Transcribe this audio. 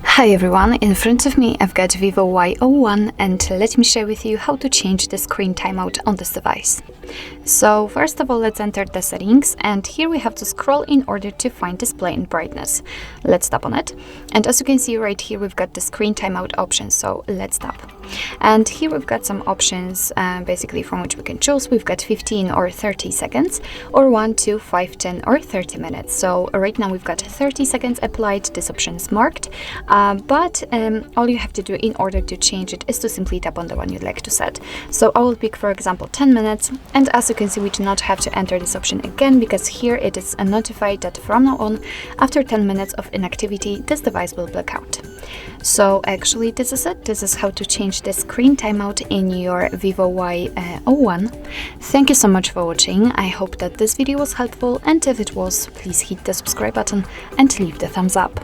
Hi everyone, in front of me I've got VIVO Y01 and let me share with you how to change the screen timeout on this device. So first of all, let's enter the settings, and here we have to scroll in order to find display and brightness. Let's tap on it, and as you can see right here we've got the screen timeout option, so let's tap. And here we've got some options basically from which we can choose. We've got 15 or 30 seconds or 1, 2, 5, 10 or 30 minutes. So right now we've got 30 seconds applied. This option is marked, but all you have to do in order to change it is to simply tap on the one you'd like to set. So I will pick, for example, 10 minutes, and as you can see we do not have to enter this option again, because here it is notified that from now on, after 10 minutes of inactivity, this device will black out. So actually this is it. This is how to change the screen timeout in your VIVO Y01. Thank you so much for watching. I hope that this video was helpful, and if it was, please hit the subscribe button and leave the thumbs up.